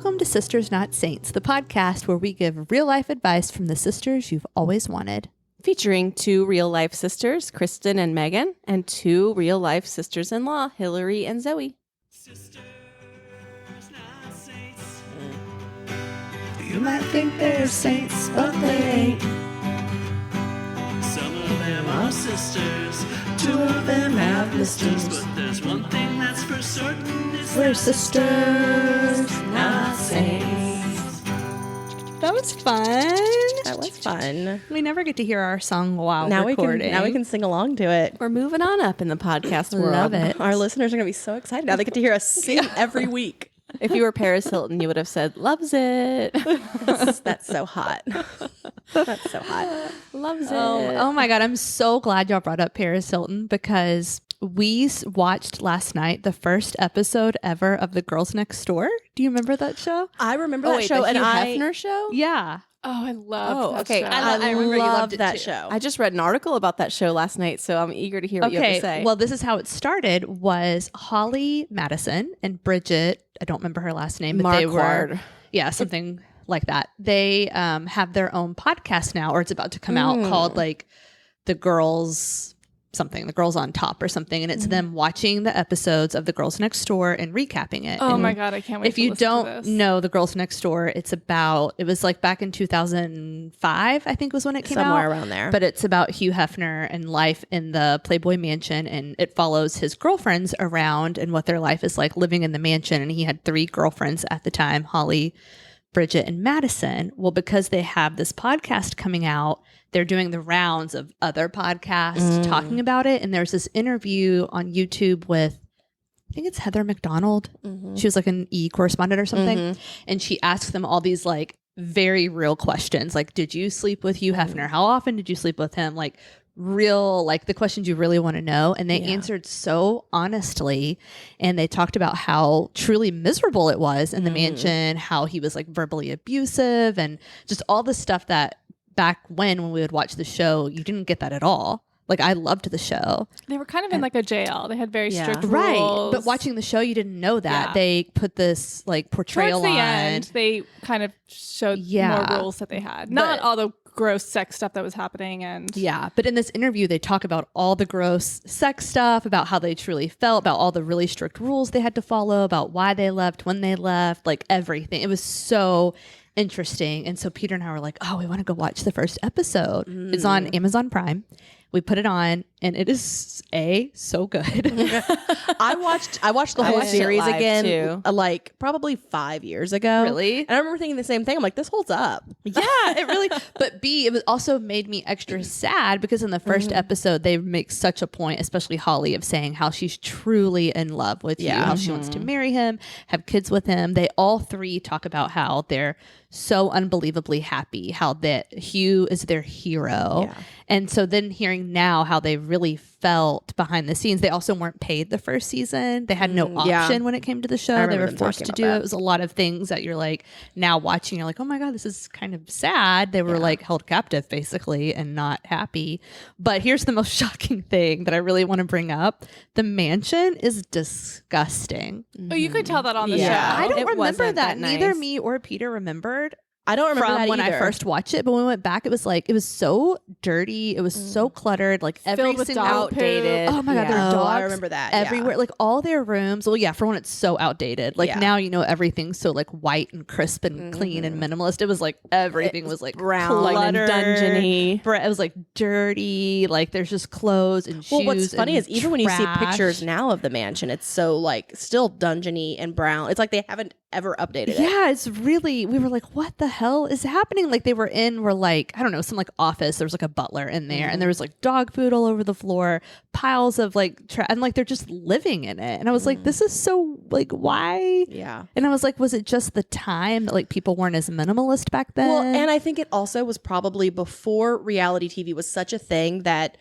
Welcome to Sisters Not Saints, the podcast where we give real-life advice from the sisters you've always wanted. Featuring two real-life sisters, Kristen and Megan, and two real-life sisters-in-law, Hillary and Zoey. Sisters not saints. You might think they're saints, but they ain't. Some of them are sisters, two of them have blisters, but there's one thing that's for certain is We're sisters, not saints. That was fun. That was fun. We never get to hear our song while Now recording. we can sing along to it. We're moving on up in the podcast world. Love it. Our listeners are going to be so excited now. They get to hear us sing every week. If you were Paris Hilton, you would have said, loves it. That's so hot. That's so hot. Loves it. Oh my God. I'm so glad y'all brought up Paris Hilton because we watched last night the first episode ever of The Girls Next Door. Do you remember that show? I remember that wait, show, the and Hugh I Hefner show? Yeah. Oh, I love that okay. show. I remember you loved loved it that too. show. I just read an article about that show last night, so I'm eager to hear what you have to say. Well, this is how it started was Holly Madison and Bridget, I don't remember her last name, but they were, Marquardt. yeah, something like that. They have their own podcast now, or it's about to come out called like The Girls something, The Girls on Top or something. And it's them watching the episodes of The Girls Next Door and recapping it. Oh And my God, I can't wait if to you listen to don't this. know The Girls Next Door, it was like back in 2005, I think was when it came out. Somewhere around there. But it's about Hugh Hefner and life in the Playboy mansion, and it follows his girlfriends around and what their life is like living in the mansion. And he had 3 girlfriends at the time, Holly, Bridget, and Madison. Well, because they have this podcast coming out, they're doing the rounds of other podcasts talking about it. And there's this interview on YouTube with, I think it's Heather McDonald. She was like an E correspondent or something. And she asks them all these like very real questions. Like, did you sleep with Hugh Hefner? How often did you sleep with him? Like real, like the questions you really want to know. And they answered so honestly. And they talked about how truly miserable it was in the mansion, how he was like verbally abusive and just all the stuff that back when we would watch the show, you didn't get that at all. Like I loved the show. They were kind of in like a jail. They had very strict rules. Right. But watching the show, you didn't know that. Yeah. They put this like portrayal Towards the on. end, they kind of showed more rules that they had. Not all the gross sex stuff that was happening. And Yeah. But in this interview, they talk about all the gross sex stuff, about how they truly felt, about all the really strict rules they had to follow, about why they left, when they left, like everything. It was so interesting. And so Peter and I were like, oh, we want to go watch the first episode. It's on Amazon Prime. We put it on and it is so good. I watched the whole watched it series live, again, too. like probably 5 years ago. Really? And I remember thinking the same thing. I'm like, this holds up. Yeah, it really. But B, it was also made me extra sad because in the first episode, they make such a point, especially Holly, of saying how she's truly in love with you, how she wants to marry him, have kids with him. They all 3 talk about how they're so unbelievably happy, how that Hugh is their hero. Yeah. And so then hearing now how they really felt behind the scenes, they also weren't paid the first season. They had no option when it came to the show. They remember were them forced talking to about do it. that. It was a lot of things that you're like now watching, you're like, oh my God, this is kind of sad. They were like held captive basically and not happy. But here's the most shocking thing that I really want to bring up. The mansion is disgusting. Oh, you could tell that on the Yeah. show. I don't It remember wasn't that. that Neither nice. me or Peter remembered I don't remember from that when I either. first watched it. But when we went back, it was like, it was so dirty. It was so cluttered. Like every Filled with single dog poop. outdated. Oh my God, there Yeah. are dogs I remember that, yeah. everywhere. Like all their rooms. Well, yeah, for one, it's so outdated. Like Yeah. now, everything's so like white and crisp and clean and minimalist. It was like everything was like brown and cluttered. dungeony. It was like dirty. Like there's just clothes and shoes. Well, what's funny and is even when you see trash. pictures now of the mansion, it's so like still dungeony and brown. It's like they haven't ever updated it. Yeah, it's really, we were like, what the hell is happening? Like they were like, I don't know, some like office. There was like a butler in there and there was like dog food all over the floor, piles of like, and like they're just living in it. And I was like, this is so like, why? Yeah. And I was like, was it just the time that like people weren't as minimalist back then? Well, and I think it also was probably before reality TV was such a thing that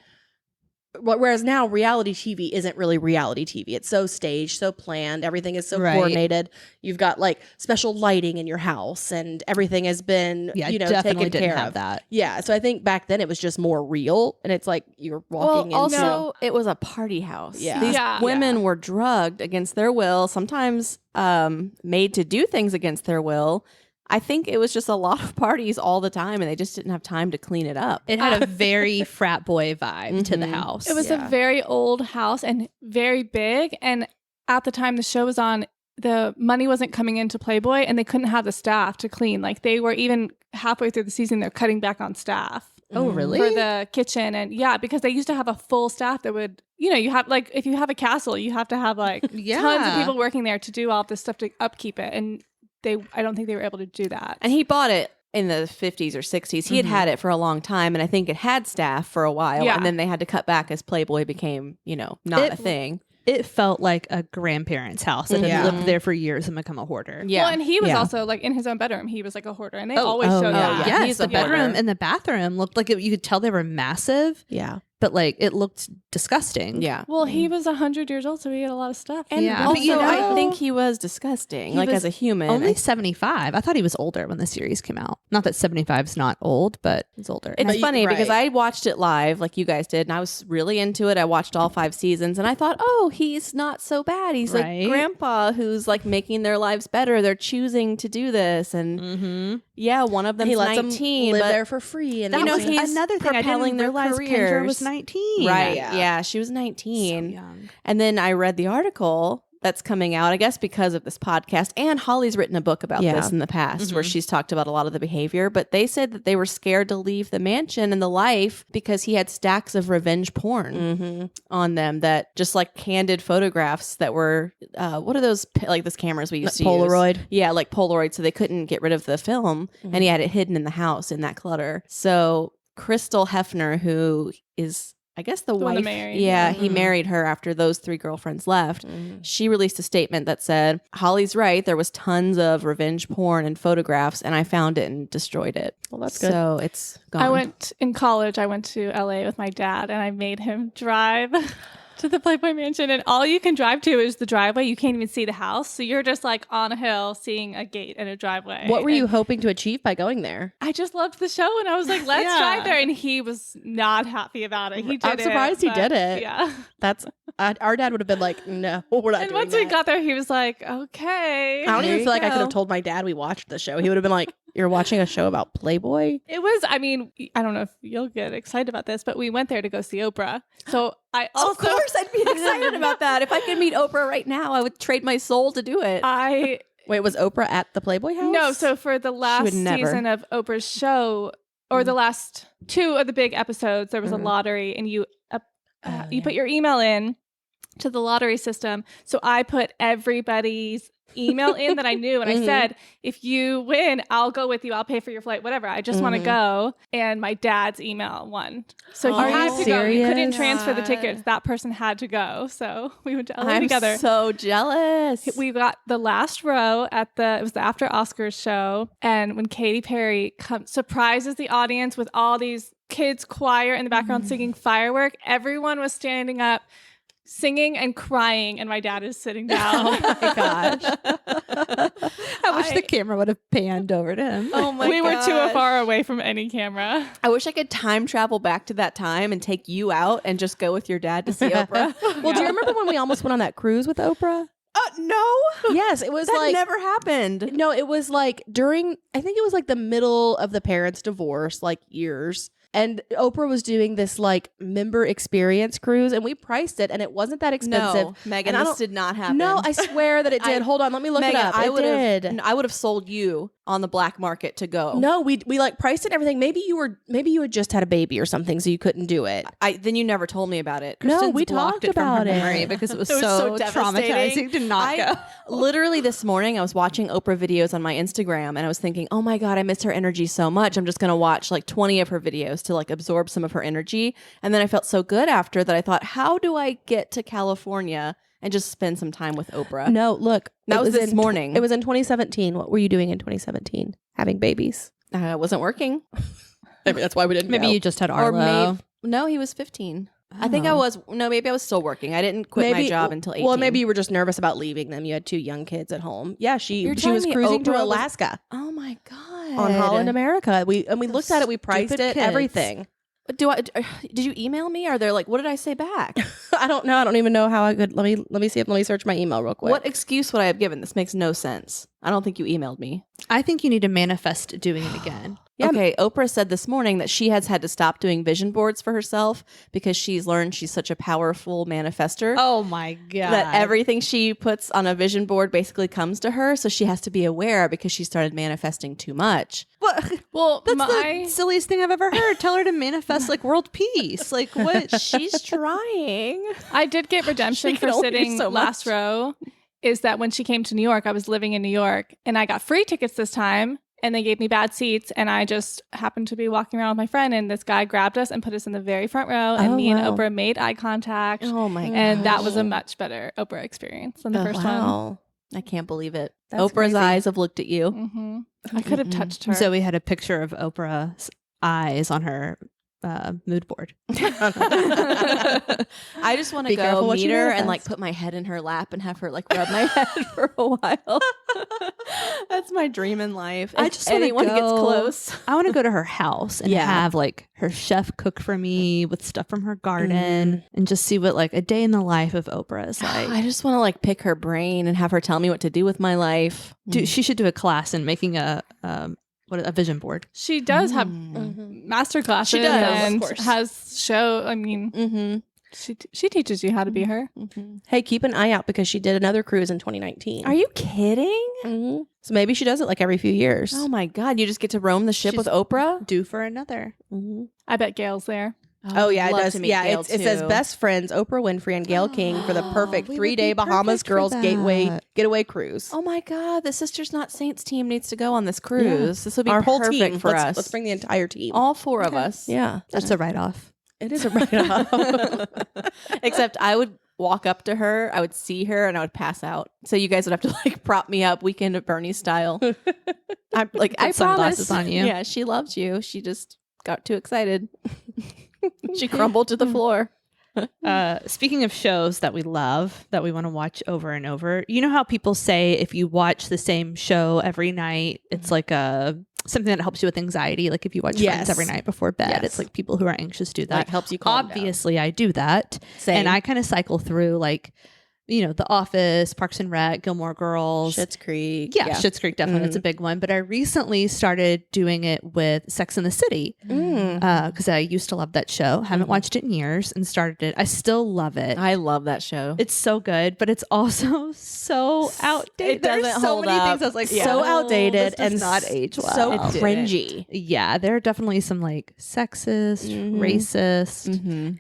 Whereas now reality TV isn't really reality TV. It's so staged, so planned. Everything is so coordinated. You've got like special lighting in your house and everything has been, definitely taken didn't care have of. that. Yeah. So I think back then it was just more real and it's like you're walking into. Also, it was a party house. Yeah. These Yeah. women were drugged against their will, sometimes made to do things against their will. I think it was just a lot of parties all the time and they just didn't have time to clean it up. It had a very frat boy vibe to the house. It was a very old house and very big. And at the time the show was on, the money wasn't coming into Playboy and they couldn't have the staff to clean. Like they were even halfway through the season, they're cutting back on staff. Oh, really? For the kitchen. And because they used to have a full staff that would, you have like, if you have a castle, you have to have like tons of people working there to do all this stuff to upkeep it. And I don't think they were able to do that. And he bought it in the 50s or 60s. He had it for a long time, and I think it had staff for a while, and then they had to cut back as Playboy became, not a thing. It felt like a grandparent's house that had lived there for years and become a hoarder. Yeah. Well, and he was also like in his own bedroom, he was like a hoarder, and they always showed that. Yes, He's the a hoarder. bedroom and the bathroom looked like you could tell they were massive. Yeah. But like it looked disgusting. Yeah. Well, he was 100 years old, so he had a lot of stuff. And also, I think he was disgusting, like as a human. Only 75. I thought he was older when the series came out. Not that 75 is not old, but he's older. It's funny because I watched it live like you guys did, and I was really into it. I watched all 5 seasons, and I thought, oh, he's not so bad. He's like grandpa who's like making their lives better. They're choosing to do this. And one of them he lets 19, them live there for free. And that was he's another thing. I didn't propelling their realize careers. Kendra was 19. Right. Yeah, she was 19. So young. And then I read the article that's coming out, I guess because of this podcast. And Holly's written a book about this in the past where she's talked about a lot of the behavior. But they said that they were scared to leave the mansion and the life because he had stacks of revenge porn on them, that just like candid photographs that were, what are those, like those cameras we used to Polaroid. use? Yeah, like Polaroid. So they couldn't get rid of the film. And he had it hidden in the house in that clutter. So Crystal Hefner, who is, I guess the wife. one that married, He married her after those 3 girlfriends left. She released a statement that said, Holly's right. There was tons of revenge porn and photographs, and I found it and destroyed it. Well, that's good. So it's gone. In college, I went to LA with my dad, and I made him drive to the Playboy Mansion, and all you can drive to is the driveway. You can't even see the house. So you're just like on a hill seeing a gate and a driveway. What were you hoping to achieve by going there? I just loved the show, and I was like, let's drive there. And he was not happy about it. He did I'm surprised he did it. Yeah. That's our dad would have been like, no, we're not And doing once that. we got there, he was like, okay. I don't even you feel like I go. could have told my dad we watched the show. He would have been like, you're watching a show about Playboy? It was, I mean, I don't know if you'll get excited about this, but we went there to go see Oprah. So I also... Of course, I'd be excited about that. If I could meet Oprah right now, I would trade my soul to do it. Wait, was Oprah at the Playboy house? No, so for the last season of Oprah's show, or the last 2 of the big episodes, there was a lottery, and you put your email in to the lottery system. So I put everybody's email in that I knew, and I said, if you win, I'll go with you. I'll pay for your flight, whatever. I just want to go. And my dad's email won. So he had to go. You couldn't transfer the tickets. That person had to go. So we went to LA together. I'm so jealous. We got the last row it was the after Oscars show. And when Katy Perry surprises the audience with all these kids choir in the background singing Firework, everyone was standing up, singing and crying, and my dad is sitting down. Oh my gosh. I wish the camera would have panned over to him. Oh my we were too gosh. far away from any camera. I wish I could time travel back to that time and take you out and just go with your dad to see Oprah. Well, do you remember when we almost went on that cruise with Oprah? No. Yes, it was That like never happened. No, it was like I think it was like the middle of the parents' divorce, like years. And Oprah was doing this like member experience cruise, and we priced it, and it wasn't that expensive. No, Megan, And this did not happen. No, I swear that it did. Hold on, let me look Megan, it up. I It would did. I would have sold you on the black market to go. No, we like priced it and everything. Maybe you had just had a baby or something, so you couldn't do it. Then you never told me about it. No, Kristen's we blocked talked it from her about it. memory because it was, It was so traumatizing to not go. Literally this morning, I was watching Oprah videos on my Instagram, and I was thinking, oh my God, I miss her energy so much. I'm just going to watch like 20 of her videos to like absorb some of her energy. And then I felt so good after that. I thought, how do I get to California and just spend some time with Oprah? No, look, That was this in morning. It was in 2017. What were you doing in 2017? Having babies. I wasn't working. Maybe that's why we didn't Maybe go. you just had Or Arlo. maybe, no, he was 15. I think I was. No, maybe I was still working. I didn't quit my job until 18. Well, maybe you were just nervous about leaving them. You had 2 young kids at home. Yeah, she was telling me cruising to Oprah Alaska oh my God. on Holland America. We looked at it. We priced it. kids. Everything. Did you email me? Or they're like, what did I say back? I don't know. I don't even know how I could. Let me see. Let me search my email real quick. What excuse would I have given? This makes no sense. I don't think you emailed me. I think you need to manifest doing it again. Yeah. Okay, Oprah said this morning that she has had to stop doing vision boards for herself because she's learned she's such a powerful manifester. Oh my God. That everything she puts on a vision board basically comes to her. So she has to be aware because she started manifesting too much. Well, That's the silliest thing I've ever heard. Tell her to manifest like world peace. Like what? She's trying. I did get redemption for sitting last row. Is that when she came to New York, I was living in New York and I got free tickets this time. And they gave me bad seats, and I just happened to be walking around with my friend, and this guy grabbed us and put us in the very front row, and me and Oprah made eye contact. Oh my god! And that was a much better Oprah experience than the first one. I can't believe it. That's Oprah's crazy. eyes have looked at you. Mm-hmm. I could have touched her. Zoe had a picture of Oprah's eyes on her mood board. I just want to go meet her and like put my head in her lap and have her like rub my head for a while. That's my dream in life. I If just want to anyone go. gets close. I want to go to her house and have like her chef cook for me with stuff from her garden and just see what like a day in the life of Oprah is like. I just want to like pick her brain and have her tell me what to do with my life. She should do a class in making a vision board. She does have master classes. She does, and of course. has show. I mean, she teaches you how to be her. Hey, keep an eye out because she did another cruise in 2019. Are you kidding? So maybe she does it like every few years. Oh my god! You just get to roam the ship with Oprah. Due for another. I bet Gail's there. Oh yeah, it love does. to meet Yeah, Gail, it says too. best friends Oprah Winfrey and Gail King for the perfect We would 3-day be Bahamas perfect for girls that. getaway cruise. Oh my god! The Sisters Not Saints team needs to go on this cruise. This would be Our whole perfect team for us. Let's bring the entire team. All 4 of us. Yeah, That's a write-off. it is a write-off. Except I would walk up to her, I would see her, and I would pass out. So you guys would have to like prop me up, Weekend at Bernie style. I'm like, I sunglasses promise. on you. Yeah, she loves you. She just got too excited. She crumbled to the floor. Speaking of shows that we love, that we want to watch over and over, you know how people say if you watch the same show every night, it's like something that helps you with anxiety. Like if you watch Friends every night before bed, it's like people who are anxious do that. Like helps you calm Obviously, I do that. Same. And I kind of cycle through like, you know, The Office, Parks and Rec, Gilmore Girls. Schitt's Creek. Yeah, Schitt's Creek, definitely. It's a big one. But I recently started doing it with Sex and the City because I used to love that show. Haven't watched it in years and started it. I still love it. I love that show. It's so good, but it's also so outdated. It doesn't There's so hold many up. things I was like, So outdated this does and not age well. so It didn't. cringy. Yeah, there are definitely some like sexist, racist,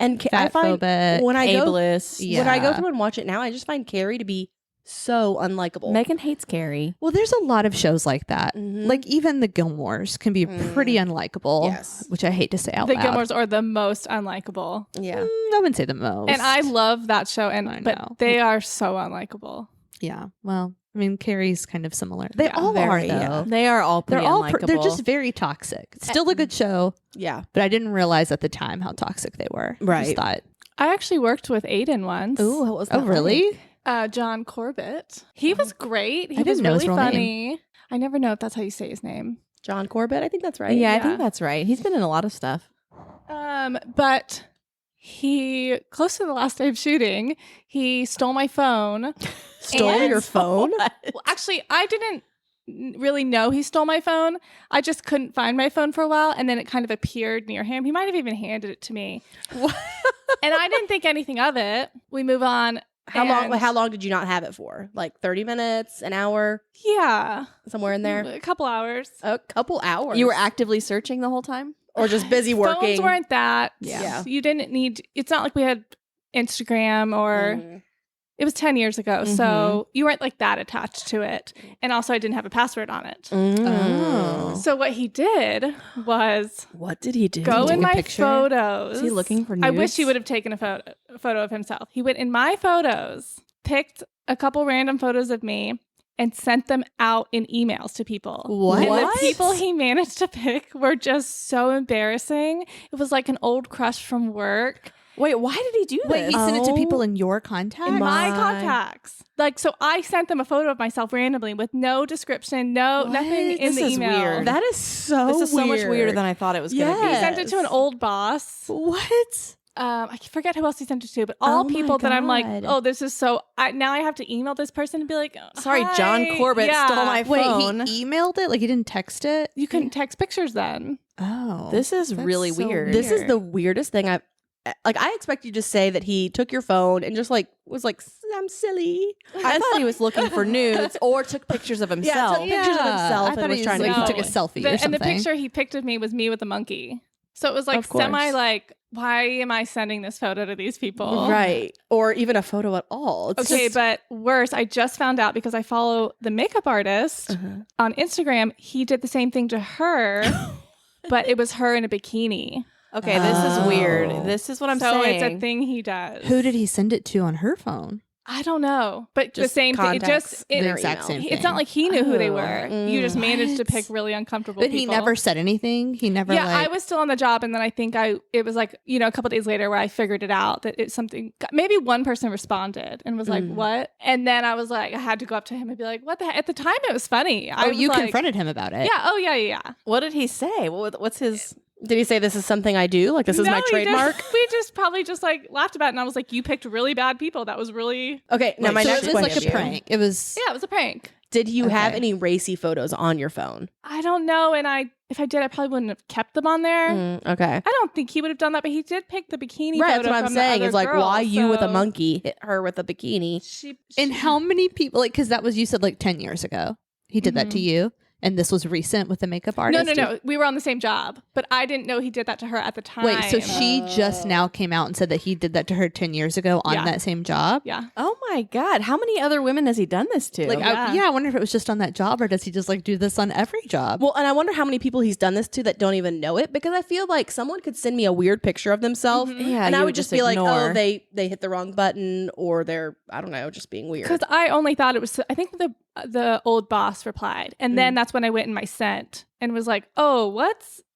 And I find fatphobic, when I go ableist. when I go Yeah. through and watch it now, I just find Carrie to be so unlikable. Megan hates Carrie. Well, there's a lot of shows like that. Like even the Gilmores can be pretty unlikable. Yes. Which I hate to say out The loud. Gilmores are the most unlikable. Yeah. I wouldn't say the most. And I love that show, I know. but they are so unlikable. Yeah. Well, I mean, Carrie's kind of similar. They Yeah, all very, are though. yeah. They are all They're pretty all unlikable. they're just very toxic. It's still a good show, Yeah. but I didn't realize at the time how toxic they were. I Right. just thought, I actually worked with Aiden once. Ooh, what was that? oh really? John Corbett. He was great. He I didn't was know his really real funny. I never know if that's how you say his name. John Corbett? I think that's right. Yeah, I Yeah. think that's right. He's been in a lot of stuff. But he, close to the last day of shooting, he stole my phone. Stole And- your phone? Well, actually, I didn't really know he stole my phone. I just couldn't find my phone for a while, and then it kind of appeared near him. He might have even handed it to me. And I didn't think anything of it. We move on. How long did you not have it for? Like 30 minutes, an hour, Yeah. somewhere in there? A couple hours. A couple hours. You were actively searching the whole time? or just busy working. Phones weren't that. Yeah. You didn't need, it's not like we had Instagram or Mhm. it was 10 years ago. So you weren't like that attached to it. And also I didn't have a password on it. Oh. So what he did was What did he do? go in take a my picture? photos. Is he looking for I wish nudes? he would have taken a photo of himself. He went in my photos, picked a couple random photos of me, and sent them out in emails to people. What? And the people he managed to pick were just so embarrassing. It was like an old crush from work. Wait, why did he do this? Wait, he sent it to people in your contacts? In my contacts. Like, so I sent them a photo of myself randomly with no description, nothing in the email. Weird. That is so This is so much weirder than I thought it was going to be. He sent it to an old boss. What? I forget who else he sent it to, but all people that I'm like, oh, this is so. Now I have to email this person and be like, sorry, hi. John Corbett stole my phone. Wait, he emailed it? Like he didn't text it? You couldn't text pictures then. Oh. This is really so weird. This is the weirdest thing I've. Like, I expect you to say that he took your phone and just like was like, I'm silly. I thought he was looking for nudes or took pictures of himself. Took pictures of himself I thought and was he trying to like, be he took a cool. selfie or something. And the picture he picked of me was me with a monkey. So it was like Of course. semi like, why am I sending this photo to these people? Right. Or even a photo at all. It's Okay, just- but worse, I just found out because I follow the makeup artist on Instagram. He did the same thing to her, but it was her in a bikini. Okay, this is weird. This is what I'm so saying. it's a thing he does. Who did he send it to on her phone? I don't know, but the Just same thing. It contacts just The it, exact same thing. it's not like he knew who they Oh. were. You just managed to pick really uncomfortable But people. he never said anything? He never Yeah, like... I was still on the job, and then I think it was like, a couple days later where I figured it out that it's something. Maybe one person responded and was like, "What?" And then I was like, I had to go up to him and be like, "What the heck?" At the time, it was funny. I was you like, confronted him about it? Yeah. Oh yeah, yeah. What did he say? What's his... Did he say this is something I do? Like this is No, my he trademark? we just probably just like laughed about it, and I was like, "You picked really bad people. That was really Okay, now my so next it was like question. a prank. It was... yeah, it was a prank." Did you have Okay. any racy photos on your phone? I don't know, and if I did, I probably wouldn't have kept them on there. Okay. I don't think he would have done that, but he did pick the bikini Right, photo that's what I'm from the saying. other Is like, girl, why you with a so monkey hit her with a bikini? And how many people... Like, because that was, you said like 10 years ago. He did that to you? And this was recent with the makeup artist? No. We were on the same job, but I didn't know he did that to her at the time. Wait, so she just now came out and said that he did that to her 10 years ago on Yeah. that same job? Yeah. Oh my God. How many other women has he done this to? Like, I wonder if it was just on that job, or does he just like do this on every job? Well, and I wonder how many people he's done this to that don't even know it, because I feel like someone could send me a weird picture of themselves, Yeah, and I you would just be like, ignore. oh, they hit the wrong button, or they're, I don't know, just being weird. Because I only thought it was, I think the old boss replied. And then that's when I went in my sent and was like, oh,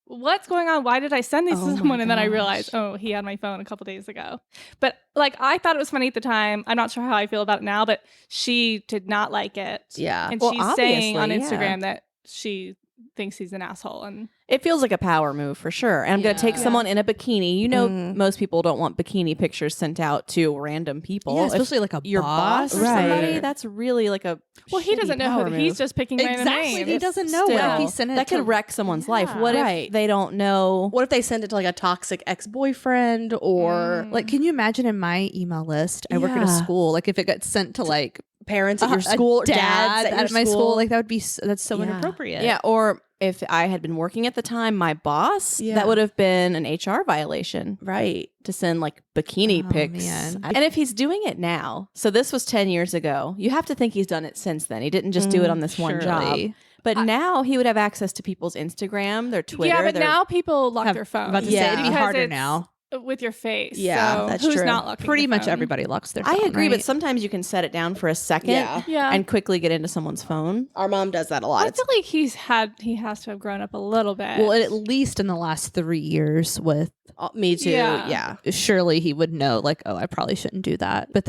what's going on? Why did I send these Oh to my someone? And then I gosh. realized, oh, he had my phone a couple days ago. But like, I thought it was funny at the time. I'm not sure how I feel about it now, but she did not like it. Yeah. And Well, she's saying on obviously, yeah. Instagram that she thinks he's an asshole. And It feels like a power move for sure. And I'm going to take Yeah. someone in a bikini. You know, most people don't want bikini pictures sent out to random people. yeah, If especially like a your boss or Right. somebody, that's really like a well, he shitty doesn't know power who move. he's just picking random Exactly. names. He doesn't know. Still, What if he sent it that to... could wreck someone's life. What Right. if they don't know? What if they send it to like a toxic ex-boyfriend or Like, can you imagine in my email list, I work at a Yeah. school, like if it got sent to like parents at your a school, or dad dads at your my school, like that would be, that's so Yeah. inappropriate. Yeah, or if I had been working at the time, my boss, Yeah. that would have been an HR violation right. to send like bikini Oh, pics. man. And if he's doing it now, so this was 10 years ago, you have to think he's done it since then. He didn't just do it on this one job. surely. But now he would have access to people's Instagram, their Twitter. yeah, but their- now people lock their I'm phones. about to Yeah. say it'd be Because harder it's now. with your face. Yeah, so that's who's true. not locking Pretty their much phone? everybody locks their I phone, agree, right? but sometimes you can set it down for a second Yeah. and quickly get into someone's phone. Our mom does that a lot. I feel like he has to have grown up a little bit. Well, at least in the last 3 years with, Me too. Yeah. Yeah. surely he would know like, oh, I probably shouldn't do that. But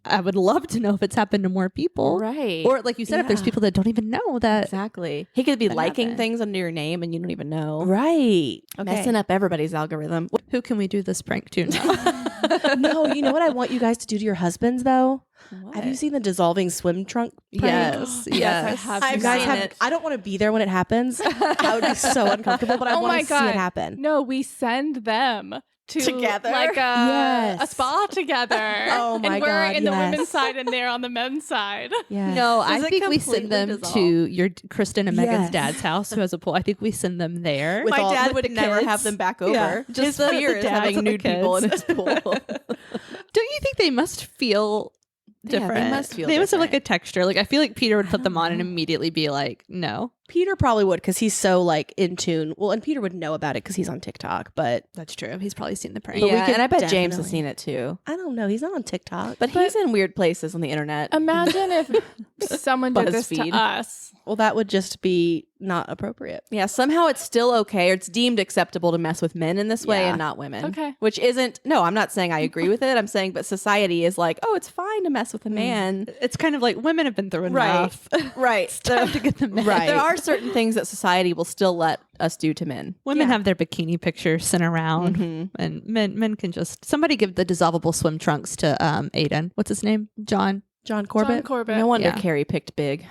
I would love to know if it's happened to more people. Right. Or like you said, if there's Yeah. people that don't even know that. Exactly. He could be That liking happened. things under your name and you don't even know. Right. Messing up everybody's algorithm. Who can we do this prank to now? No, you know what I want you guys to do to your husbands though? What? Have you seen the dissolving swim trunk prank? Yes, yes. I have You seen guys that. have. I don't want to be there when it happens. I would be so uncomfortable, but I Oh want my to see God. it happen. No, we send them to Together? like Yes. a spa together. Oh my and we're God, in the yes. women's side and they're on the men's side. Yeah. No, Does I it think we send them completely to your Kristen and Megan's Yes. dad's house who has a pool. I think we send them there. With My all- dad with would the never kids. have them back over. Yeah, His just the fear is dads having and the nude people in his kids. pool. Don't you think they must feel Yeah, they different? must feel They must have like a different. texture. Like I feel like Peter would put them on and immediately be like, no. Peter probably would because he's so like in tune. Well, and Peter would know about it because he's on TikTok, but That's true. He's probably seen the prank. But we Yeah, could and I bet James has definitely- seen it too. I don't know. He's not on TikTok. But he's in weird places on the internet. Imagine if someone did this to BuzzFeed. us. Well, that would just be not appropriate. Yeah, somehow it's still okay, or it's deemed acceptable to mess with men in this way Yeah. and not women. Okay. Which isn't, no, I'm not saying I agree with it. I'm saying, but society is like, oh, it's fine to mess with a man. It's kind of like women have been through Right. enough. Right. It's time to get them men. Right. There are certain things that society will still let us do to men. Women have their bikini pictures sent around, and men can just somebody give the dissolvable swim trunks to Aiden. What's his name? John Corbett. John Corbett. No wonder Yeah. Carrie picked big.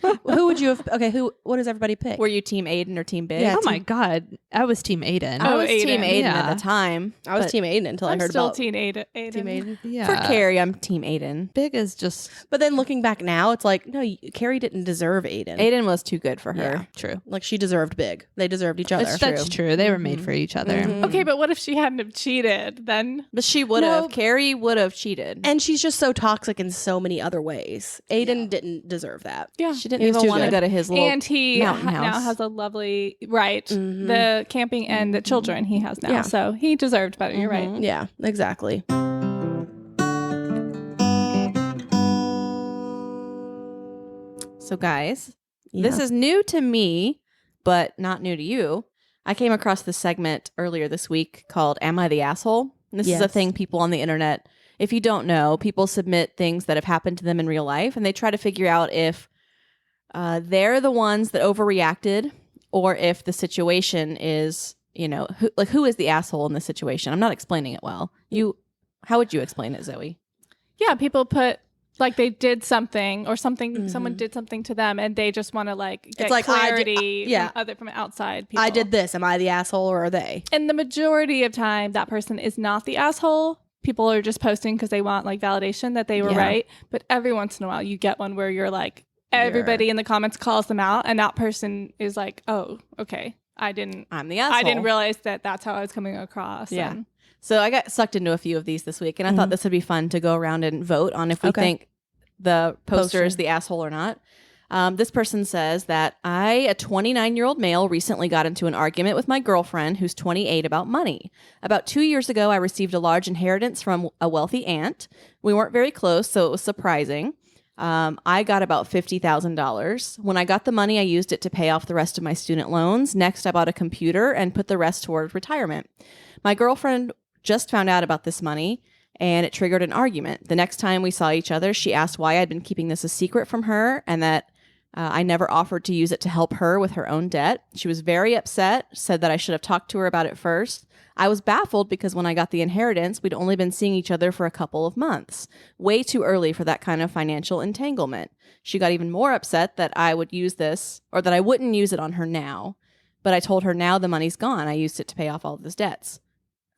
Who would you have? Okay, what does everybody pick? Were you team Aiden or team Big? Yeah, Oh my God, I was Team Aiden. I was Aiden. team Aiden Yeah. at the time. I was but Team Aiden until I I'm heard still about Team Aiden. Team Aiden. Yeah, For Carrie, I'm team Aiden. Big is just But then looking back now, it's like no, Carrie didn't deserve Aiden. Aiden was too good for her. Yeah. true. Like she deserved Big. They deserved each other. That's true. They were made for each other. Mhm. Okay, but what if she hadn't have cheated? Then But she would No. have. Carrie would have cheated. And she's just so toxic in so many other ways. Aiden didn't deserve that. yeah. She didn't He was even too want to good. go to his little And he mountain now house. has a lovely right. Mhm. The camping and the children he has now. Yeah. So he deserved better. You're right. Yeah, exactly. So, guys, this is new to me, but not new to you. I came across this segment earlier this week called Am I the Asshole? And this is a Yes. thing people on the internet, if you don't know, people submit things that have happened to them in real life, and they try to figure out if they're the ones that overreacted or if the situation is, who is the asshole in the situation? I'm not explaining it well. How would you explain it, Zoe? Yeah, people put like they did something or something. Someone did something to them, and they just want to get like, clarity yeah. from outside people. I did this. Am I the asshole or are they? And the majority of time, that person is not the asshole. People are just posting because they want validation that they were Yeah. right. But every once in a while, you get one where you're like, everybody in the comments calls them out, and that person is like, "Oh, okay, I'm the asshole. I didn't realize that that's how I was coming across." Yeah. And So I got sucked into a few of these this week, and I thought this would be fun to go around and vote on if we Okay. think the poster Poster. is the asshole or not. This person says that a 29-year-old male, recently got into an argument with my girlfriend, who's 28, about money. About 2 years ago, I received a large inheritance from a wealthy aunt. We weren't very close, so it was surprising. I got about $50,000. When I got the money, I used it to pay off the rest of my student loans. Next, I bought a computer and put the rest toward retirement. My girlfriend just found out about this money, and it triggered an argument. The next time we saw each other, she asked why I'd been keeping this a secret from her and that I never offered to use it to help her with her own debt. She was very upset, said that I should have talked to her about it first. I was baffled because when I got the inheritance, we'd only been seeing each other for a couple of months. Way too early for that kind of financial entanglement. She got even more upset that I would use this, or that I wouldn't use it on her now. But I told her now the money's gone. I used it to pay off all of his debts.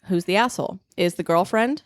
Who's the asshole? Is the girlfriend?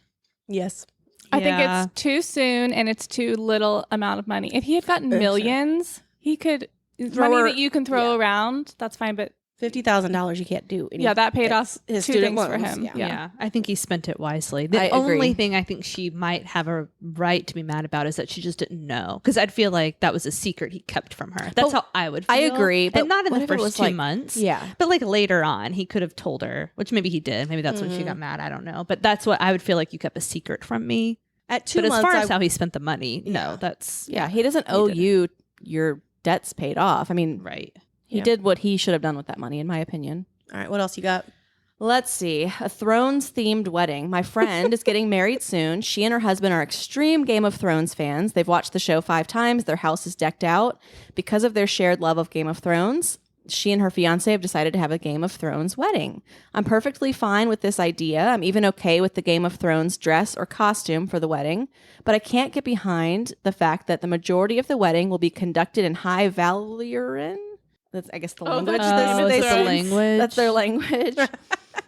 Yes. I think Yeah. it's too soon and it's too little amount of money. If he had gotten millions, he could money her- that you can throw around. That's fine, but $50,000 you can't do. yeah, that paid off his two student things for loans, him. yeah. Yeah. I think he spent it wisely. The I only agree. thing I think she might have a right to be mad about is that she just didn't know. Because I'd feel like that was a secret he kept from her. That's how I would feel. I agree, but And not in what the if it first was 2 like- months. Yeah. But later on, he could have told her, which maybe he did. Maybe that's when she got mad. I don't know. But that's what I would feel like you kept a secret from me. At 2 But months, as far as how he spent the money, no, that's Yeah, he doesn't owe didn't. you your debts paid off. I mean, right. he Yeah. did what he should have done with that money, in my opinion. all right, what else you got? Let's see. A Thrones-themed wedding. My friend is getting married soon. She and her husband are extreme Game of Thrones fans. They've watched the show 5 times. Their house is decked out. Because of their shared love of Game of Thrones, she and her fiance have decided to have a Game of Thrones wedding. I'm perfectly fine with this idea. I'm even okay with the Game of Thrones dress or costume for the wedding, but I can't get behind the fact that the majority of the wedding will be conducted in High Valyrian. That's, I guess, the language. that's Oh, the it's the Thrones. language. That's their language.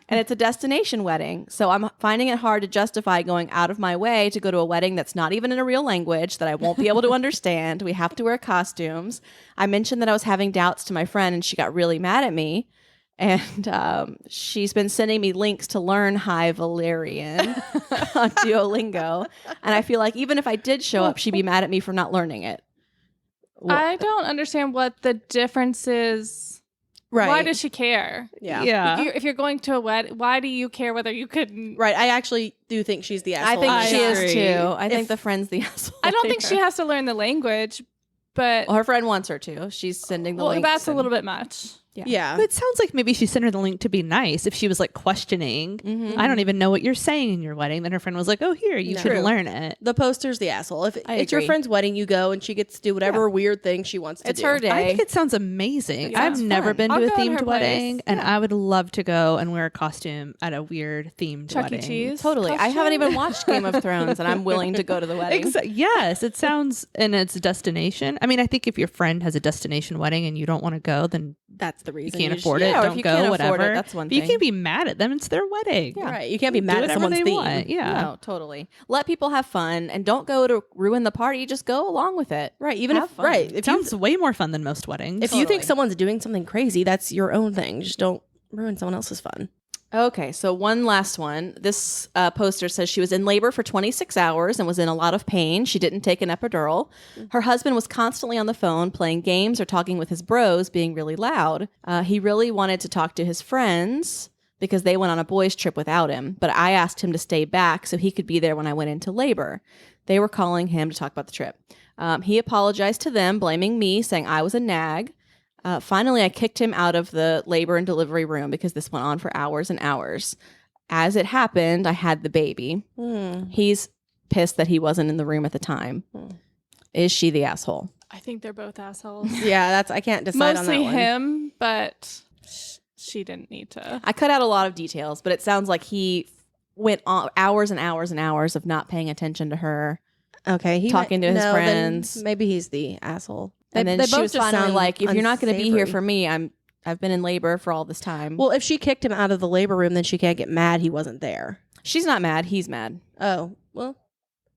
And it's a destination wedding. So I'm finding it hard to justify going out of my way to go to a wedding that's not even in a real language that I won't be able to understand. We have to wear costumes. I mentioned that I was having doubts to my friend, and she got really mad at me. And she's been sending me links to learn High Valyrian on Duolingo. And I feel like even if I did show up, she'd be mad at me for not learning it. I don't understand what the difference is. Right. Why does she care? Yeah. If you're going to a wedding, why do you care whether you could? Right. I actually do think she's the asshole. I think she agree. is too. I think the friend's the asshole. I don't think she has to learn the language, but Well, her friend wants her to. She's sending the links. that's a little bit much. Yeah. But it sounds like maybe she sent her the link to be nice. If she was like questioning, I don't even know what you're saying in your wedding. Then her friend was like, oh, here, you should learn it. The poster's the asshole. If I it's your agree. friend's wedding, you go and she gets to do whatever weird thing she wants to It's do. her day. I think it sounds amazing. Yeah, I've it's never fun. been I'll to a go in themed her wedding, place. and I would love to go and wear a costume at a weird themed Chuck E. wedding. Cheese. Totally. I haven't even watched Game of Thrones, and I'm willing to go to the wedding. Yes, it sounds, and it's a destination. I mean, I think if your friend has a destination wedding and you don't want to go, then That's the you reason. can't should- afford it. Yeah, or if Don't you go, can't whatever. afford it, that's one But you thing. can't be mad at them. It's their wedding. Yeah. Right. You can't be Do mad at whatever someone's they theme. want. Yeah. No, totally. Let people have fun, and don't go to ruin the party. Just go along with it. Right. Even Have if fun. right. It If you sounds way more fun than most weddings. if you think someone's doing something crazy, that's your own thing. Just don't ruin someone else's fun. Okay, so one last one. This poster says she was in labor for 26 hours and was in a lot of pain. She didn't take an epidural. Her husband was constantly on the phone playing games or talking with his bros, being really loud. He really wanted to talk to his friends because they went on a boys' trip without him, but I asked him to stay back so he could be there when I went into labor. They were calling him to talk about the trip. He apologized to them, blaming me, saying I was a nag. Finally, I kicked him out of the labor and delivery room because this went on for hours and hours. As it happened, I had the baby. He's pissed that he wasn't in the room at the time. Is she the asshole? I think they're both assholes. Yeah, I can't decide on that Mostly one. him, but she didn't need to. I cut out a lot of details, but it sounds like he went on hours and hours and hours of not paying attention to her. Okay, Talking to his then friends. maybe he's the asshole. And then They she both was just finally sound like, if you're not going to be here unsavory. for me, I've been in labor for all this time. Well, if she kicked him out of the labor room, then she can't get mad he wasn't there. She's not mad. He's mad. Oh, well,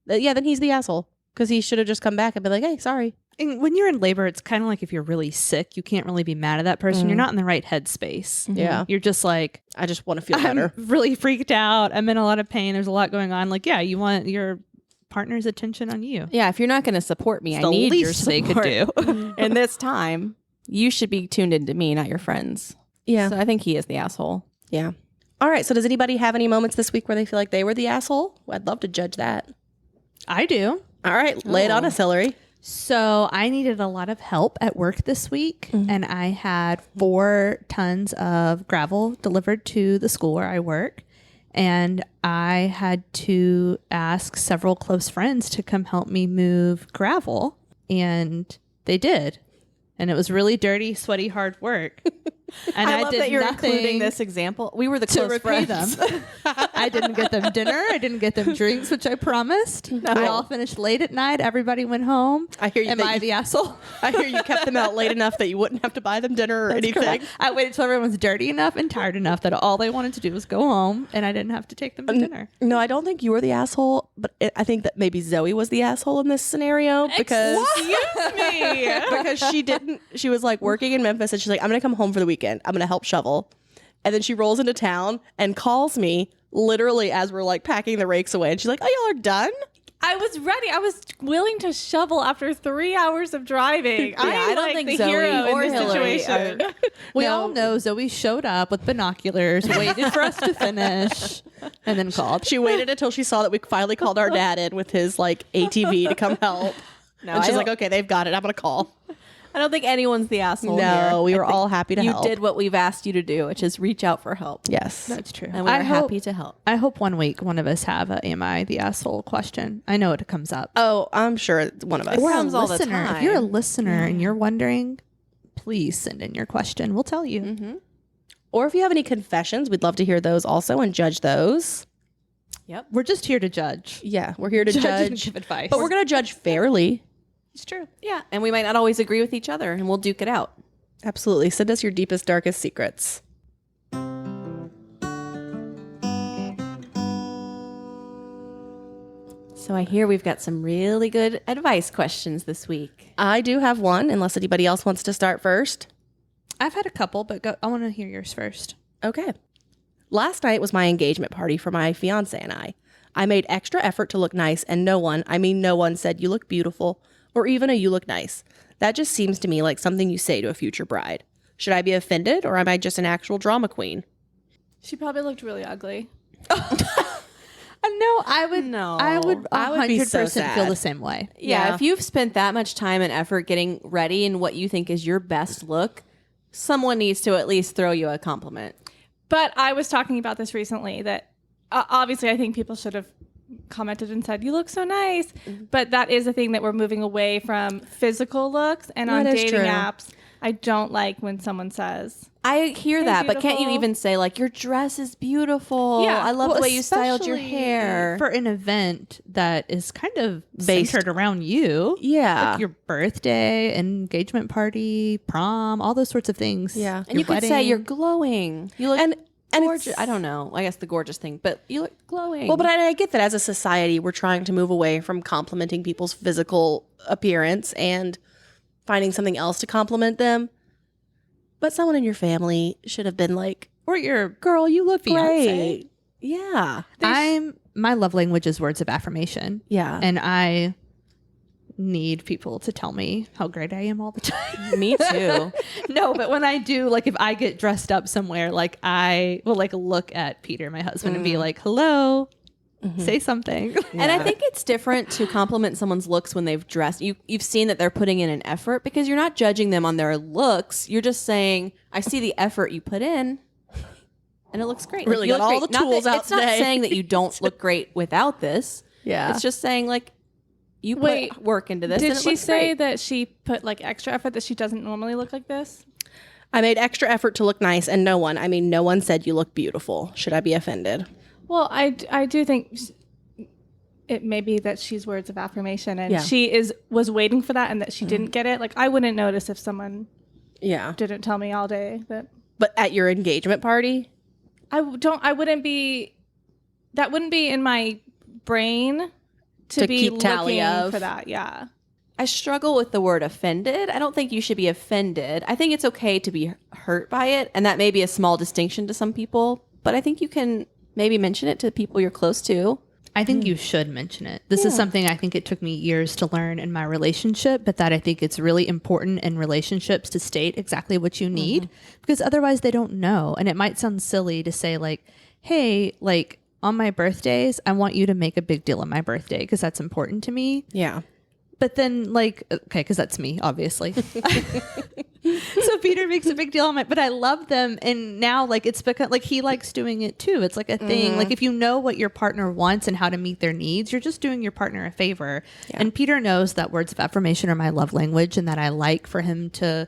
yeah, then he's the asshole because he should have just come back and been like, hey, sorry. And when you're in labor, it's kind of like if you're really sick, you can't really be mad at that person. You're not in the right headspace. Yeah, You're just like, I just want to feel I'm better. really freaked out. I'm in a lot of pain. There's a lot going on. Like, yeah, you want your partner's attention on you. Yeah, if you're not going to support me, It's I the need your least they support. could do. In this time, you should be tuned into me, not your friends. Yeah, So I think he is the asshole. yeah. All right. So does anybody have any moments this week where they feel like they were the asshole? I'd love to judge that. I do. All right, lay it on us, Hillary. So I needed a lot of help at work this week, and I had 4 tons of gravel delivered to the school where I work. And I had to ask several close friends to come help me move gravel. And they did. And it was really dirty, sweaty, hard work. And I love did that you're nothing including this example. We were the to close repay friends. them. I didn't get them dinner. I didn't get them drinks, which I promised. We all finished late at night. Everybody went home. I hear you. Am I the asshole? I hear you kept them out late enough that you wouldn't have to buy them dinner or anything. Correct. I waited till everyone was dirty enough and tired enough that all they wanted to do was go home, and I didn't have to take them to dinner. No, I don't think you were the asshole, but I think that maybe Zoey was the asshole in this scenario because Excuse me. because she didn't. She was like working in Memphis, and she's like, "I'm gonna come home for the weekend. I'm gonna help shovel." And then she rolls into town and calls me literally as we're like packing the rakes away, and she's like, "Oh, y'all are done." I was ready. I was willing to shovel after 3 hours of driving. I don't like think the Zoey hero or in this Hillary situation. We all know Zoe showed up with binoculars, waited for us to finish, and then called. She waited until she saw that we finally called our dad in with his like ATV to come help. No, And I she's like, don't- "Okay, they've got it. I'm gonna call." I don't think anyone's the asshole No, here. we I were think all happy to you help. did what we've asked you to do, which is reach out for help. Yes. That's true. And we're happy to help. I hope one week one of us have a "Am I the asshole?" question. I know it comes up. Oh, I'm sure it's one of us. Or comes all the listener. time. If you're a listener and you're wondering, please send in your question. We'll tell you. Or if you have any confessions, we'd love to hear those also and judge those. Yep. We're just here to judge. Yeah, we're here to and judge, give advice. but we're going to judge fairly. It's true. Yeah. And we might not always agree with each other, and we'll duke it out. Absolutely. Send us your deepest, darkest secrets. So I hear we've got some really good advice questions this week. I do have one, unless anybody else wants to start first. I've had a couple, but I want to hear yours first. Okay. Last night was my engagement party for my fiance and I. I made extra effort to look nice, and no one, I mean no one, said you look beautiful or even a "you look nice." That just seems to me like something you say to a future bride. Should I be offended, or am I just an actual drama queen? She probably looked really ugly. No, I would 100% so feel the same way. Yeah, if you've spent that much time and effort getting ready in what you think is your best look, someone needs to at least throw you a compliment. But I was talking about this recently that obviously I think people should have commented and said, "You look so nice." But that is a thing that we're moving away from physical looks. And on dating apps, I don't like when someone says, I hear "Hey, that, but can't you beautiful." even say, like, your dress is beautiful. Yeah. I love the way you styled your especially hair. for an event that is kind of centered around you. Yeah. Like your birthday, engagement party, prom, all those sorts of things. Yeah. And you could say you're glowing. You look And gorgeous. I don't know. I guess the gorgeous thing, but you look glowing. Well, but I get that as a society, we're trying to move away from complimenting people's physical appearance and finding something else to compliment them. But someone in your family should have been like, or your "Girl, you look fiance. great." Yeah. My love language is words of affirmation. Yeah. And I need people to tell me how great I am all the time. Me too. No, but when I do, like if I get dressed up somewhere, like I will like look at Peter, my husband, and be like, "Hello, say something." And I think it's different to compliment someone's looks when they've dressed. You've seen that they're putting in an effort because you're not judging them on their looks. You're just saying, "I see the effort you put in, and it looks great." Really You got look all great. the tools out It's not today. saying that you don't look great without this. Yeah. It's just saying like you Wait, put work into this. Did and it she looks say great. that she put like extra effort, that she doesn't normally look like this? I made extra effort to look nice, and no one said you look beautiful. Should I be offended? Well, I do think it may be that she's words of affirmation and Yeah. she was waiting for that and that she didn't get it. Like I wouldn't notice if someone Yeah. didn't tell me all day that But at your engagement party? that wouldn't be in my brain to be keep tally looking of. for that. Yeah. I struggle with the word offended. I don't think you should be offended. I think it's okay to be hurt by it, and that may be a small distinction to some people, but I think you can maybe mention it to people you're close to. I think you should mention it. This is something I think it took me years to learn in my relationship, but that I think it's really important in relationships to state exactly what you need because otherwise they don't know. And it might sound silly to say like, "Hey, like on my birthdays, I want you to make a big deal on my birthday because that's important to me." Yeah. But then like, okay, because that's me, obviously. So Peter makes a big deal on it, but I love them. And now like it's because like he likes doing it too. It's like a thing. Like if you know what your partner wants and how to meet their needs, you're just doing your partner a favor. And Peter knows that words of affirmation are my love language and that I like for him to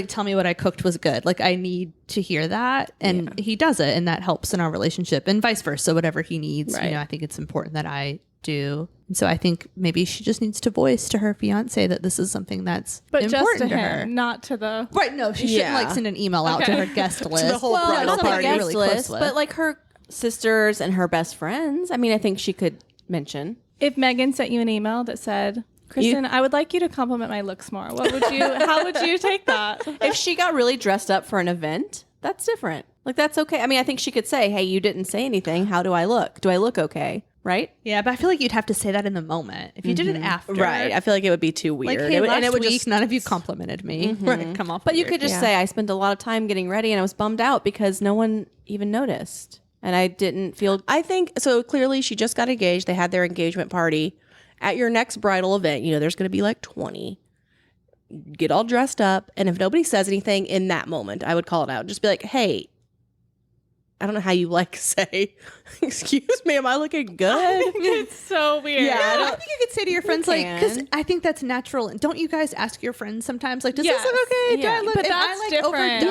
tell me what I cooked was good. Like I need to hear that. And he does it. And that helps in our relationship and vice versa. Whatever he needs, Right. you know, I think it's important that I do. And so I think maybe she just needs to voice to her fiance that this is something that's But just important to to him, her. not to the Right, no, she shouldn't like send an email out to her guest list. the whole Well, bridal not the party. guest Really close list, with. but like her sisters and her best friends. I mean, I think she could mention. If Megan sent you an email that said, "Kristen, I would like you to compliment my looks more," how would you take that? If she got really dressed up for an event, that's different. Like that's okay. I mean, I think she could say, "Hey, you didn't say anything. How do I look? Do I look okay?" Right? Yeah, but I feel like you'd have to say that in the moment. If you did it after. Right. I feel like it would be too weird. Like, hey, last would week, none of you complimented me. Right. Come off. But you weird. could just say, "I spent a lot of time getting ready and I was bummed out because no one even noticed. And I didn't feel." I think so. Clearly, she just got engaged. They had their engagement party. At your next bridal event, you know, there's going to be like 20. Get all dressed up. And if nobody says anything in that moment, I would call it out. Just be like, "Hey, I don't know how you like say, excuse me, am I looking good?" It's so weird. Yeah, I think you could say to your friends, like, because can. I think that's natural. And don't you guys ask your friends sometimes, like, does Yes. this look okay? Do Yeah. I look? But am I, that's like different.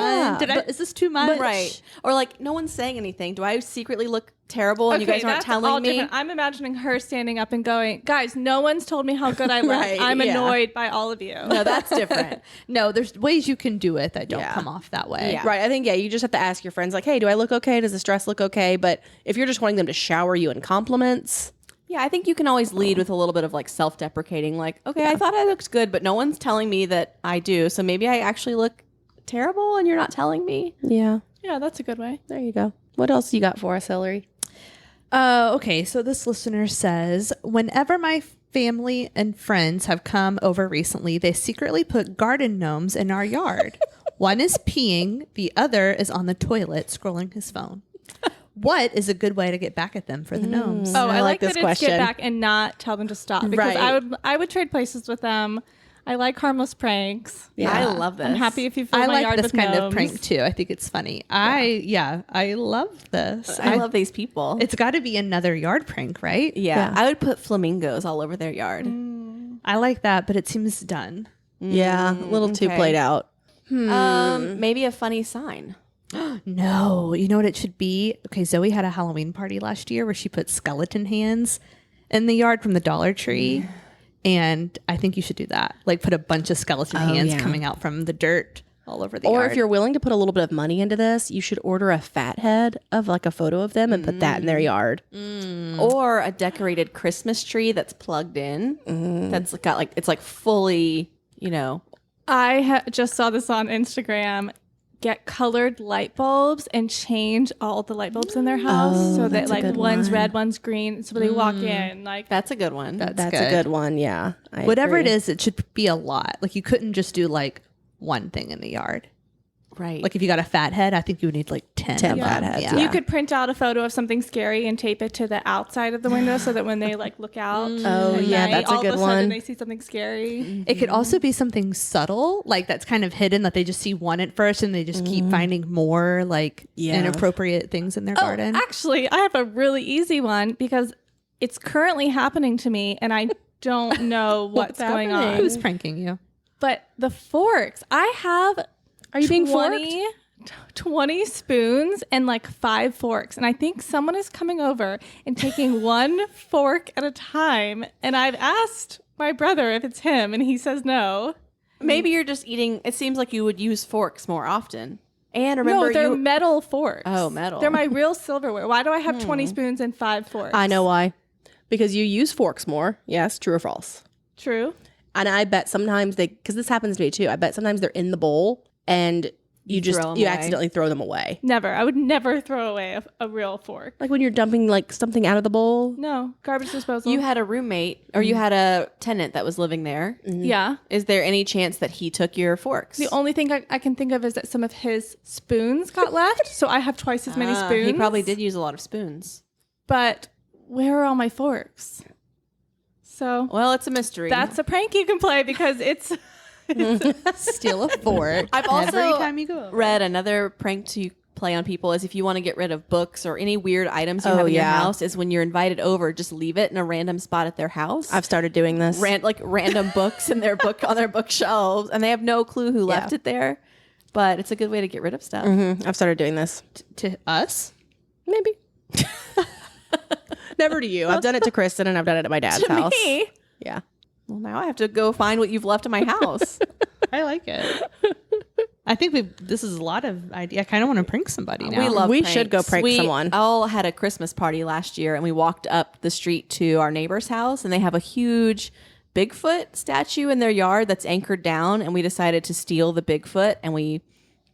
overdone? Is this too much? Right. Or like, no one's saying anything. Do I secretly look terrible and you guys aren't that's telling all me? different. I'm imagining her standing up and going, "Guys, no one's told me how good I look. Right, I'm yeah. annoyed by all of you." No, that's different. No, there's ways you can do it that don't Yeah. come off that way. Yeah. Right. I think, you just have to ask your friends, like, "Hey, do I look okay? Does this dress look okay?" But if you're just wanting them to shower you in compliments, Yeah, I think you can always lead with a little bit of like self-deprecating, like, "Okay, I thought I looked good, but no one's telling me that I do. So maybe I actually look terrible and you're not telling me." yeah, Yeah, that's a good way. there you go. What else you got for us, Hillary? Okay, so this listener says, whenever my family and friends have come over recently. They secretly put garden gnomes in our yard. One is peeing, the other is on the toilet scrolling his phone. What is a good way to get back at them for the gnomes? Oh, I like this that question. it's get back and not tell them to stop, because I would trade places with them. I like harmless pranks. Yeah. I love this. I'm happy if you fill I my like yard this with kind gnomes. of prank too. I think it's funny. I love this. I love these people. It's got to be another yard prank, right? Yeah. I would put flamingos all over their yard. I like that, but it seems done. Yeah, a little too okay. played out. Maybe a funny sign. No, you know what it should be? Okay, Zoey had a Halloween party last year where she put skeleton hands in the yard from the Dollar Tree. And I think you should do that. Like put a bunch of skeleton hands coming out from the dirt all over the yard. Or if you're willing to put a little bit of money into this, you should order a fat head of like a photo of them and put that in their yard. Or a decorated Christmas tree that's plugged in. That's got like, it's like fully, you know. I just saw this on Instagram. Get colored light bulbs and change all the light bulbs in their house so that like one's red, one's green. So when they walk in, like That's a good one. That's a good one. Yeah. I whatever agree. it is, it should be a lot. Like you couldn't just do like one thing in the yard. right. Like if you got a fat head, I think you would need like 10 10 of them. fat heads, Yeah. you could print out a photo of something scary and tape it to the outside of the window so that when they like look out, Oh, at yeah, night, that's a all good of a sudden one. they see something scary. It could also be something subtle, like that's kind of hidden, that they just see one at first and they just keep finding more like inappropriate things in their garden. Actually, I have a really easy one because it's currently happening to me and I don't know what's going on. Who's pranking you? But the forks, I have Are you being forked? 20 spoons and like 5 forks. And I think someone is coming over and taking one fork at a time. And I've asked my brother if it's him and he says no. Maybe you're just eating. It seems like you would use forks more often. And remember, No, they're metal forks. Oh, metal. They're my real silverware. Why do I have 20 spoons and 5 forks? I know why. Because you use forks more. Yes, true or false? True. And I bet sometimes because this happens to me too. I bet sometimes they're in the bowl and you throw 'em away. accidentally throw them away. Never. I would never throw away a real fork. Like when you're dumping like something out of the bowl. No, garbage disposal. you had a roommate or you had a tenant that was living there. Yeah. Is there any chance that he took your forks? The only thing I can think of is that some of his spoons got left, so I have twice as many spoons. He probably did use a lot of spoons. But where are all my forks? So Well, it's a mystery. that's a prank you can play because it's Steal a fork. I've also every time you go over. read another prank to play on people is if you want to get rid of books or any weird items you have in your house, is when you're invited over, just leave it in a random spot at their house. I've started doing this. Random books in their book on their bookshelves, and they have no clue who left it there. But it's a good way to get rid of stuff. I've started doing this. To us? Maybe. Never to you. I've done it to Kristen and I've done it at my dad's house. Me? Yeah. Well, now I have to go find what you've left in my house. I like it. I think this is a lot of idea. I kind of want to prank somebody now. We love We pranks. should go prank We someone. all had a Christmas party last year, and we walked up the street to our neighbor's house, and they have a huge Bigfoot statue in their yard that's anchored down, and we decided to steal the Bigfoot, and we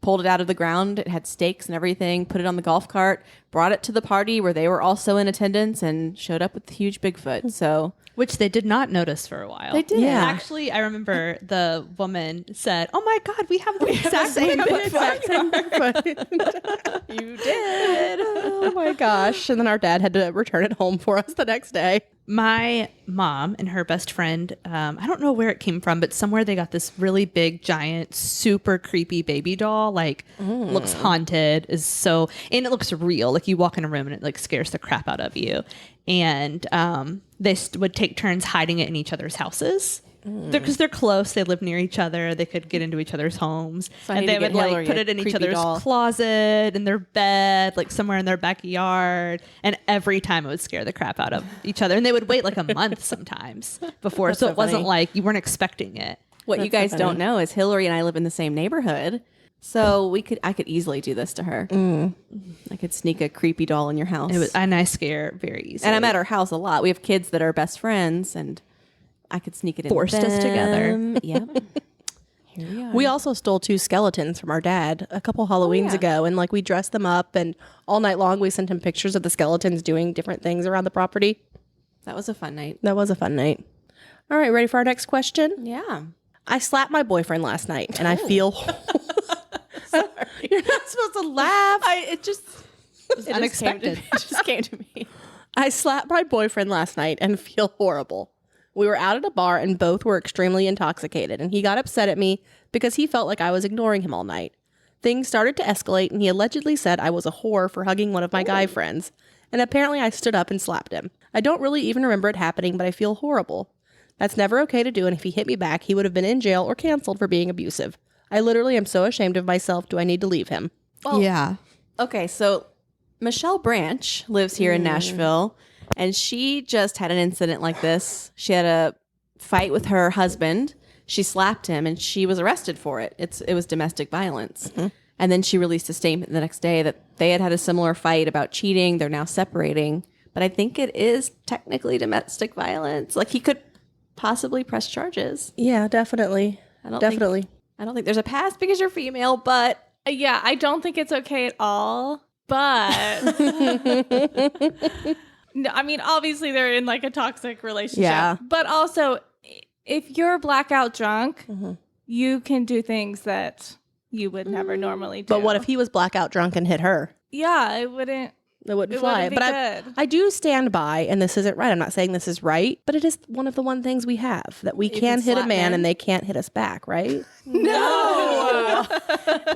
pulled it out of the ground. It had stakes and everything, put it on the golf cart, brought it to the party where they were also in attendance, and showed up with the huge Bigfoot. So Which they did not notice for a while. They did. Yeah. Actually, I remember the woman said, "Oh my God, we have the exact same Bigfoot." you did. Oh my gosh. And then our dad had to return it home for us the next day. My mom and her best friend, I don't know where it came from, but somewhere they got this really big, giant, super creepy baby doll. Like, looks haunted, and it looks real. Like, you walk in a room and it like scares the crap out of you. And they would take turns hiding it in each other's houses. Because they're close, they live near each other, they could get into each other's homes, So I need and they to get would Hillary like put a it in each creepy other's doll. closet, in their bed, like somewhere in their backyard, and every time it would scare the crap out of each other. And they would wait like a month sometimes before, so it wasn't like you weren't expecting it. What you guys don't know is Hillary and I live in the same neighborhood. So I could easily do this to her. I could sneak a creepy doll in your house. And I scare very easily. And I'm at her house a lot. We have kids that are best friends, and I could sneak it in. Forced us together. Yep. Here we are. We also stole 2 skeletons from our dad a couple Halloweens ago, and like we dressed them up, and all night long we sent him pictures of the skeletons doing different things around the property. That was a fun night. That was a fun night. All right, ready for our next question? Yeah. I slapped my boyfriend last night, and I feel... Sorry. You're not supposed to laugh. It just unexpected. It just came to me. I slapped my boyfriend last night and feel horrible. We were out at a bar and both were extremely intoxicated, and he got upset at me because he felt like I was ignoring him all night. Things started to escalate, and he allegedly said I was a whore for hugging one of my guy friends, and apparently I stood up and slapped him. I don't really even remember it happening, but I feel horrible. That's never okay to do, and if he hit me back, he would have been in jail or canceled for being abusive. I literally am so ashamed of myself. Do I need to leave him? Well, Yeah. Okay, so Michelle Branch lives here in Nashville, and she just had an incident like this. She had a fight with her husband. She slapped him, and she was arrested for it. It was domestic violence. Mm-hmm. And then she released a statement the next day that they had a similar fight about cheating. They're now separating. But I think it is technically domestic violence. Like, he could possibly press charges. Yeah, definitely. I don't think there's a pass because you're female, but yeah, I don't think it's okay at all. But no, I mean, obviously they're in like a toxic relationship. Yeah. But also, if you're blackout drunk, you can do things that you would never normally do. But what if he was blackout drunk and hit her? Yeah, it wouldn't. It wouldn't fly. Wouldn't be But good. I do stand by, and this isn't right. I'm not saying this is right, but it is one of the one things we have that we can hit a slap man men? and they can't hit us back, right? no.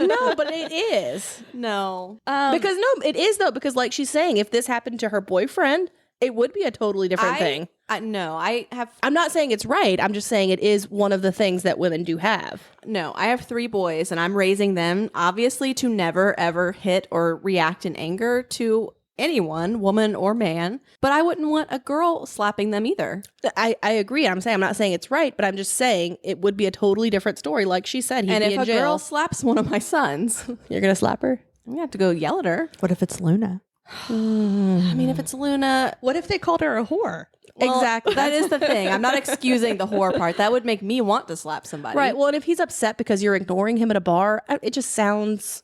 No, but it is. No. Because no, it is though, because like she's saying, if this happened to her boyfriend, it would be a totally different thing. No, I have I'm not saying it's right. I'm just saying it is one of the things that women do have. No, I have 3 boys, and I'm raising them, obviously, to never, ever hit or react in anger to anyone, woman or man. But I wouldn't want a girl slapping them either. I agree. I'm not saying it's right, but I'm just saying it would be a totally different story. Like she said, he'd And be if in a jail. girl slaps one of my sons, You're going to slap her? I'm going to have to go yell at her. What if it's Luna? I mean, if it's Luna... What if they called her a whore? Well, Exactly. That is the thing. I'm not excusing the whore part. That would make me want to slap somebody. Right. Well, and if he's upset because you're ignoring him at a bar, it just sounds...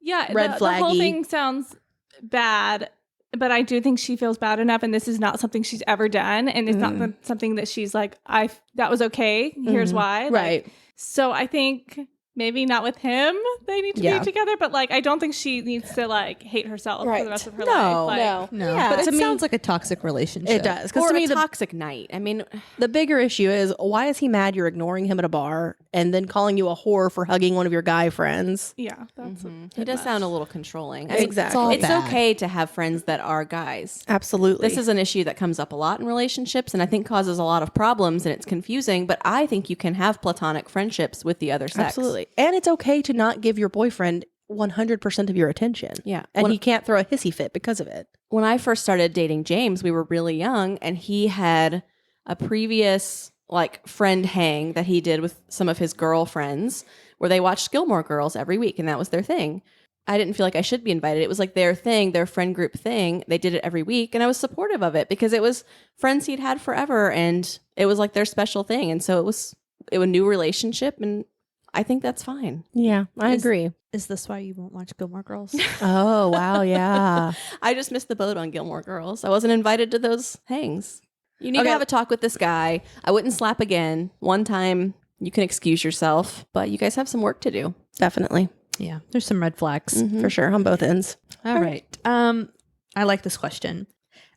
Yeah, Red the whole flaggy. thing sounds bad, but I do think she feels bad enough, and this is not something she's ever done, and it's not something that she's like, that was okay. Here's why. Like, Right. So I think maybe not with him. They need to be together, but like I don't think she needs to like hate herself for the rest of her life. Like, No. Yeah. But To it me- sounds like a toxic relationship. It does. Because Or to me, a toxic night. I mean, the bigger issue is, why is he mad you're ignoring him at a bar and then calling you a whore for hugging one of your guy friends? yeah, that's he does sound a little controlling. I mean, Exactly. It's okay to have friends that are guys. Absolutely. This is an issue that comes up a lot in relationships and I think causes a lot of problems and it's confusing, but I think you can have platonic friendships with the other sex. Absolutely. And it's okay to not give your boyfriend 100% of your attention. Yeah. And When- he can't throw a hissy fit because of it. When I first started dating James, we were really young and he had a previous like friend hang that he did with some of his girlfriends where they watched Gilmore Girls every week and that was their thing. I didn't feel like I should be invited. It was like their thing, their friend group thing. They did it every week and I was supportive of it because it was friends he'd had forever and it was like their special thing. And so it was a new relationship and I think that's fine. Yeah, I agree. Is this why you won't watch Gilmore Girls? Oh, wow. Yeah. I just missed the boat on Gilmore Girls. I wasn't invited to those hangs. You need to have a talk with this guy. I wouldn't slap again. One time you can excuse yourself, but you guys have some work to do. Definitely. Yeah. There's some red flags. For sure. On both ends. All right. I like this question.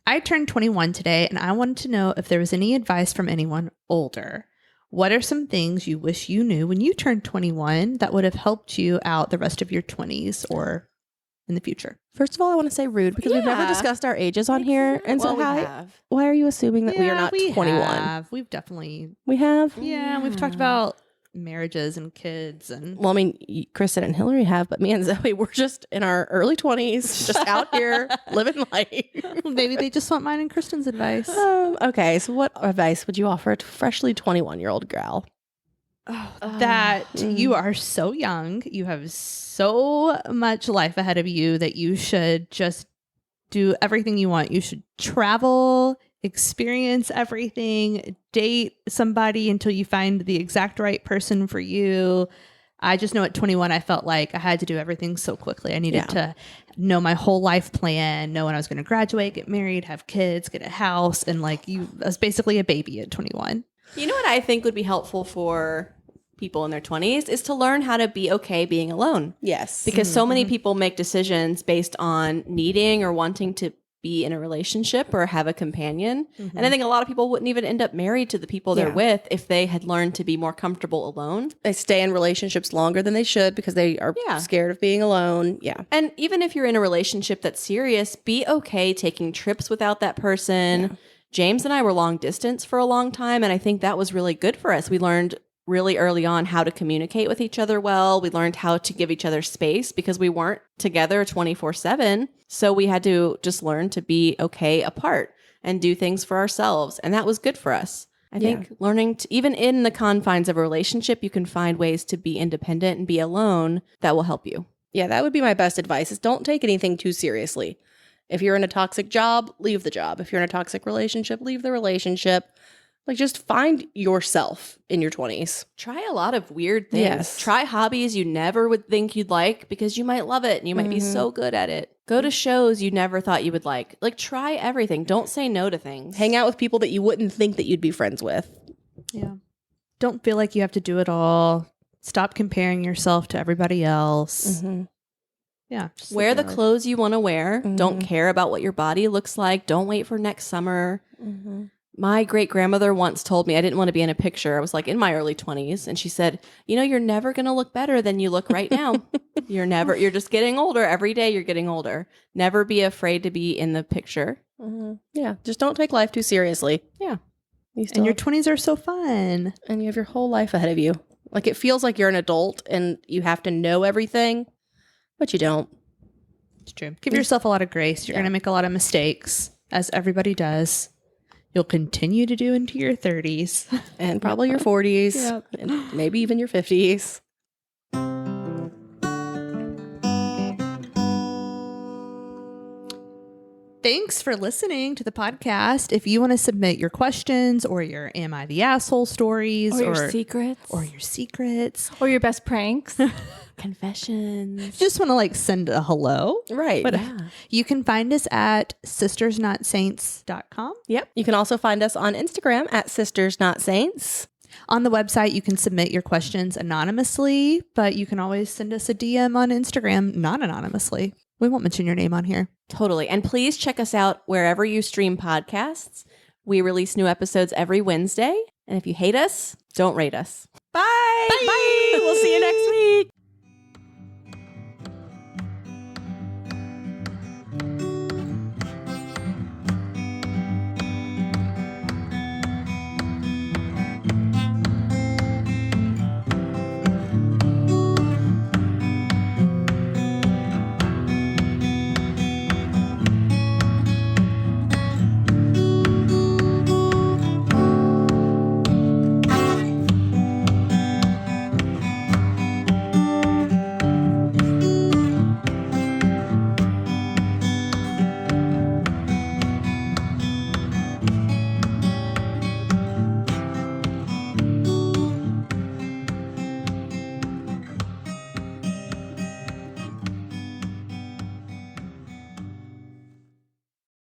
I turned 21 today and I wanted to know if there was any advice from anyone older. What are some things you wish you knew when you turned 21 that would have helped you out the rest of your 20s or in the future? First of all, I want to say rude because we've never Yeah. discussed our ages on here. And so have. why are you assuming that we are not 21? Have. We've definitely, We have? yeah, we've talked about marriages and kids and Well, I mean, Kristen and Hillary have, but me and Zoe, we're just in our early 20s, just out here living life. maybe they just want mine and Kristen's advice. Okay, so what advice would you offer to freshly 21-year-old gal? That you are so young, you have so much life ahead of you that you should just do everything you want. You should travel, experience everything, date somebody until you find the exact right person for you. I just know at 21, I felt like I had to do everything so quickly. I needed to know my whole life plan, know when I was going to graduate, get married, have kids, get a house. And like I was basically a baby at 21. You know what I think would be helpful for people in their 20s is to learn how to be okay being alone. Yes. Because so many people make decisions based on needing or wanting to be in a relationship or have a companion. And I think a lot of people wouldn't even end up married to the people they're with if they had learned to be more comfortable alone. They stay in relationships longer than they should because they are scared of being alone. Yeah. And even if you're in a relationship that's serious, be okay taking trips without that person. Yeah. James and I were long distance for a long time, and I think that was really good for us. We learned really early on how to communicate with each other well. We learned how to give each other space because we weren't together 24/7. So we had to just learn to be okay apart and do things for ourselves. And that was good for us. I think learning to, even in the confines of a relationship, you can find ways to be independent and be alone that will help you. Yeah, that would be my best advice is don't take anything too seriously. If you're in a toxic job, leave the job. If you're in a toxic relationship, leave the relationship. Like, just find yourself in your 20s. Try a lot of weird things. Yes. Try hobbies you never would think you'd like because you might love it and you might be so good at it. Go to shows you never thought you would like. Like, try everything. Don't say no to things. Hang out with people that you wouldn't think that you'd be friends with. Yeah. Don't feel like you have to do it all. Stop comparing yourself to everybody else. Yeah. Wear the clothes you want to wear. Don't care about what your body looks like. Don't wait for next summer. My great-grandmother once told me I didn't want to be in a picture. I was like in my early 20s. And she said, you know, you're never going to look better than you look right now. You're just getting older. Every day you're getting older. Never be afraid to be in the picture. Yeah. Just don't take life too seriously. Yeah. And your 20s are so fun. And you have your whole life ahead of you. Like, it feels like you're an adult and you have to know everything, but you don't. It's true. Give yourself a lot of grace. You're going to make a lot of mistakes, as everybody does. You'll continue to do into your 30s. And probably your 40s. And maybe even your 50s. Thanks for listening to the podcast. If you want to submit your questions or your Am I the Asshole stories or your secrets. Or your secrets. Or your best pranks. Confessions. Just want to send a hello. Right. But you can find us at sistersnotsaints.com. Yep. You can also find us on Instagram at sistersnotsaints. On the website, you can submit your questions anonymously, but you can always send us a DM on Instagram not anonymously. We won't mention your name on here. Totally. And please check us out wherever you stream podcasts. We release new episodes every Wednesday. And if you hate us, don't rate us. Bye. Bye. We'll see you next week.